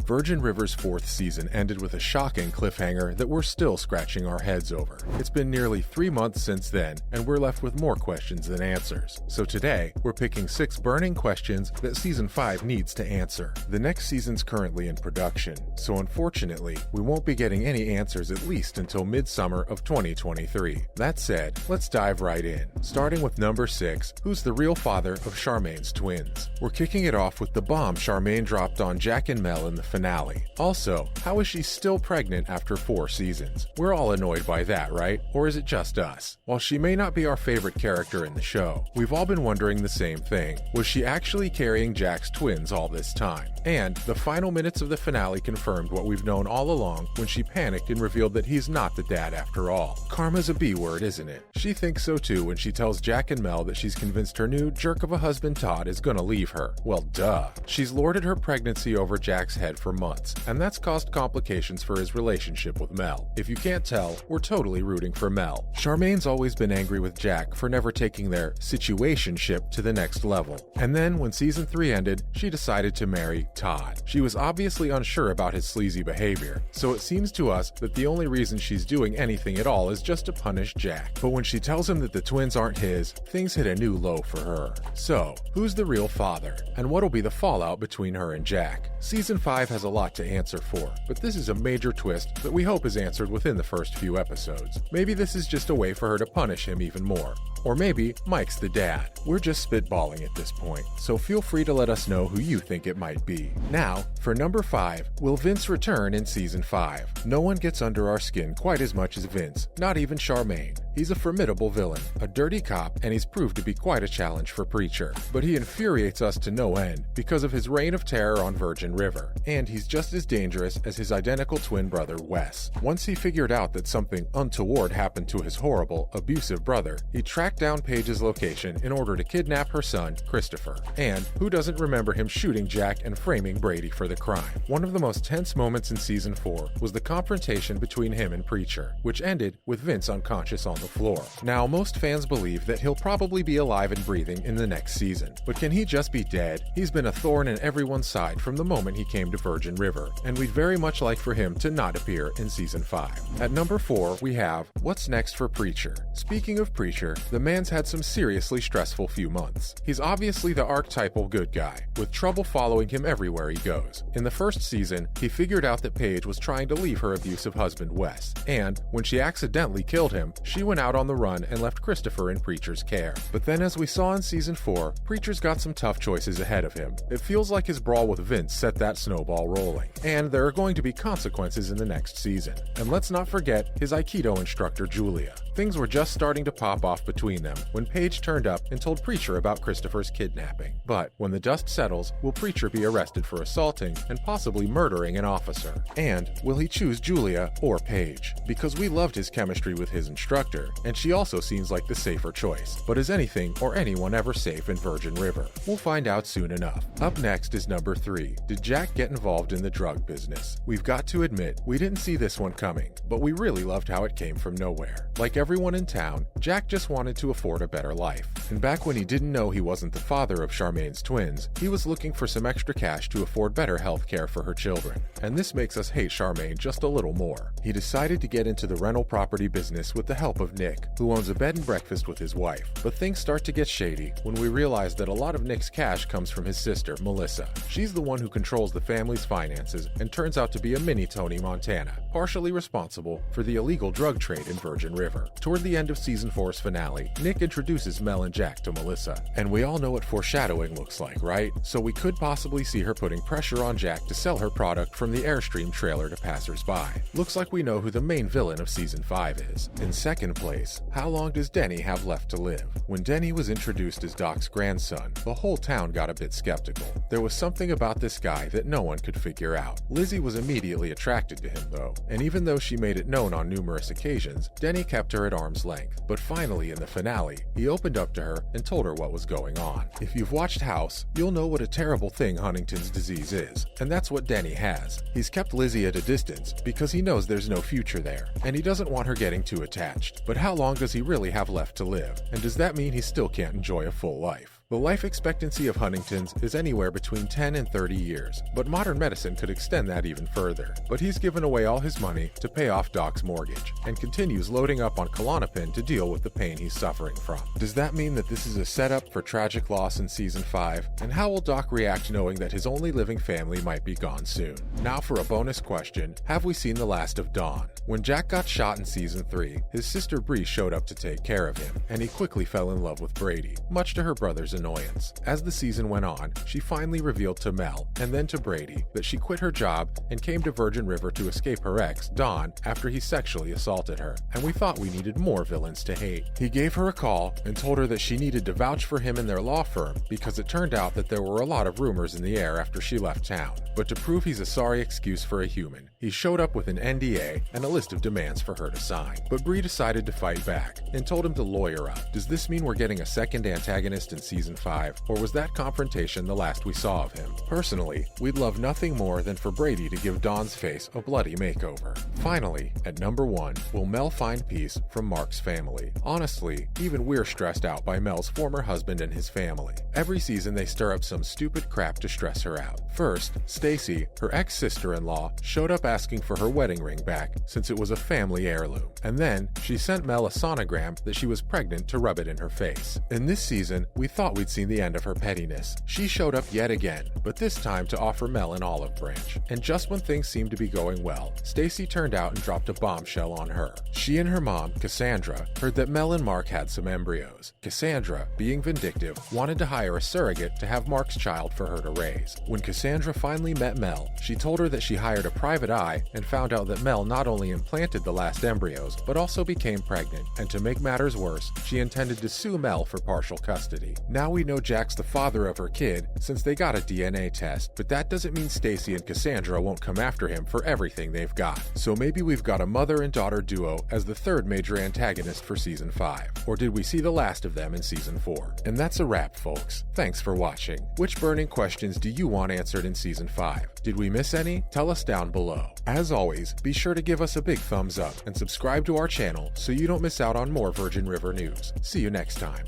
Virgin River's fourth season ended with a shocking cliffhanger that we're still scratching our heads over. It's been nearly 3 months since then, and we're left with more questions than answers. So today, we're picking 6 burning questions that Season 5 needs to answer. The next season's currently in production, so unfortunately, we won't be getting any answers at least until midsummer of 2023. That said, let's dive right in. Starting with number 6, who's the real father of Charmaine's twins? We're kicking it off with the bomb Charmaine dropped on Jack and Mel in the finale. Also, how is she still pregnant after 4 seasons? We're all annoyed by that, right? Or is it just us? While she may not be our favorite character in the show, we've all been wondering the same thing. Was she actually carrying Jack's twins all this time? And the final minutes of the finale confirmed what we've known all along when she panicked and revealed that he's not the dad after all. Karma's a B word, isn't it? She thinks so too when she tells Jack and Mel that she's convinced her new jerk of a husband Todd is gonna leave her. Well, duh. She's lorded her pregnancy over Jack's head for months, and that's caused complications for his relationship with Mel. If you can't tell, we're totally rooting for Mel. Charmaine's always been angry with Jack for never taking their situationship to the next level. And then, when season 3 ended, she decided to marry Todd. She was obviously unsure about his sleazy behavior, so it seems to us that the only reason she's doing anything at all is just to punish Jack. But when she tells him that the twins aren't his, things hit a new low for her. So, who's the real father? And what'll be the fallout between her and Jack? Season 5 has a lot to answer for, but this is a major twist that we hope is answered within the first few episodes. Maybe this is just a way for her to punish him even more. Or maybe Mike's the dad. We're just spitballing at this point, so feel free to let us know who you think it might be. Now, for number 5, will Vince return in Season 5? No one gets under our skin quite as much as Vince, not even Charmaine. He's a formidable villain, a dirty cop, and he's proved to be quite a challenge for Preacher. But he infuriates us to no end because of his reign of terror on Virgin River, and he's just as dangerous as his identical twin brother Wes. Once he figured out that something untoward happened to his horrible, abusive brother, he tracked down Paige's location in order to kidnap her son, Christopher. And who doesn't remember him shooting Jack and framing Brady for the crime? One of the most tense moments in Season 4 was the confrontation between him and Preacher, which ended with Vince unconscious on the floor. Now, most fans believe that he'll probably be alive and breathing in the next season, but can he just be dead? He's been a thorn in everyone's side from the moment he came to Virgin River, and we'd very much like for him to not appear in Season 5. At number 4, we have what's next for Preacher. Speaking of Preacher, the man's had some seriously stressful few months. He's obviously the archetypal good guy, with trouble following him everywhere he goes. In the first season, he figured out that Paige was trying to leave her abusive husband Wes, and when she accidentally killed him, she went out on the run and left Christopher in Preacher's care. But then, as we saw in Season 4, Preacher's got some tough choices ahead of him. It feels like his brawl with Vince set that snowball rolling, and there are going to be consequences in the next season. And let's not forget his Aikido instructor Julia. Things were just starting to pop off between them when Paige turned up and told Preacher about Christopher's kidnapping. But when the dust settles, will Preacher be arrested for assaulting and possibly murdering an officer? And will he choose Julia or Paige? Because we loved his chemistry with his instructor, and she also seems like the safer choice. But is anything or anyone ever safe in Virgin River? We'll find out soon enough. Up next is number 3. Did Jack get involved in the drug business? We've got to admit, we didn't see this one coming, but we really loved how it came from nowhere. Like everyone in town, Jack just wanted to afford a better life. And back when he didn't know he wasn't the father of Charmaine's twins, he was looking for some extra cash to afford better health care for her children. And this makes us hate Charmaine just a little more. He decided to get into the rental property business with the help of Nick, who owns a bed and breakfast with his wife. But things start to get shady when we realize that a lot of Nick's cash comes from his sister, Melissa. She's the one who controls the family's finances and turns out to be a mini Tony Montana, partially responsible for the illegal drug trade in Virgin River. Toward the end of Season 4's finale, Nick introduces Mel and Jack to Melissa, and we all know what foreshadowing looks like, right? So we could possibly see her putting pressure on Jack to sell her product from the Airstream trailer to passersby. Looks like we know who the main villain of Season 5 is. In second place, how long does Denny have left to live? When Denny was introduced as Doc's grandson, the whole town got a bit skeptical. There was something about this guy that no one could figure out. Lizzie was immediately attracted to him though, and even though she made it known on numerous occasions, Denny kept her at arm's length. But finally in the finale, he opened up to her and told her what was going on. If you've watched House, you'll know what a terrible thing Huntington's disease is, and that's what Denny has. He's kept Lizzie at a distance because he knows there's no future there, and he doesn't want her getting too attached. But how long does he really have left to live? And does that mean he still can't enjoy a full life? The life expectancy of Huntington's is anywhere between 10 and 30 years, but modern medicine could extend that even further. But he's given away all his money to pay off Doc's mortgage, and continues loading up on Klonopin to deal with the pain he's suffering from. Does that mean that this is a setup for tragic loss in Season 5? And how will Doc react knowing that his only living family might be gone soon? Now for a bonus question, have we seen the last of Dawn? When Jack got shot in Season 3, his sister Bree showed up to take care of him, and he quickly fell in love with Brady, much to her brother's annoyance. As the season went on, she finally revealed to Mel, and then to Brady, that she quit her job and came to Virgin River to escape her ex, Don, after he sexually assaulted her, and we thought we needed more villains to hate. He gave her a call and told her that she needed to vouch for him in their law firm because it turned out that there were a lot of rumors in the air after she left town. But to prove he's a sorry excuse for a human, he showed up with an NDA and a list of demands for her to sign. But Bree decided to fight back and told him to lawyer up. Does this mean we're getting a second antagonist in Season 5, or was that confrontation the last we saw of him? Personally, we'd love nothing more than for Brady to give Dawn's face a bloody makeover. Finally, at number 1, will Mel find peace from Mark's family? Honestly, even we're stressed out by Mel's former husband and his family. Every season they stir up some stupid crap to stress her out. First, Stacy, her ex-sister-in-law, showed up asking for her wedding ring back since it was a family heirloom. And then, she sent Mel a sonogram that she was pregnant to rub it in her face. In this season, we thought we'd seen the end of her pettiness. She showed up yet again, but this time to offer Mel an olive branch. And just when things seemed to be going well, Stacy turned out and dropped a bombshell on her. She and her mom, Cassandra, heard that Mel and Mark had some embryos. Cassandra, being vindictive, wanted to hire a surrogate to have Mark's child for her to raise. When Cassandra finally met Mel, she told her that she hired a private eye and found out that Mel not only implanted the last embryos, but also became pregnant, and to make matters worse, she intended to sue Mel for partial custody. Now we know Jack's the father of her kid, since they got a DNA test, but that doesn't mean Stacy and Cassandra won't come after him for everything they've got. So maybe we've got a mother and daughter duo as the third major antagonist for Season 5. Or did we see the last of them in Season 4? And that's a wrap, folks. Thanks for watching. Which burning questions do you want answered in Season 5? Did we miss any? Tell us down below. As always, be sure to give us a big thumbs up and subscribe to our channel so you don't miss out on more Virgin River news. See you next time.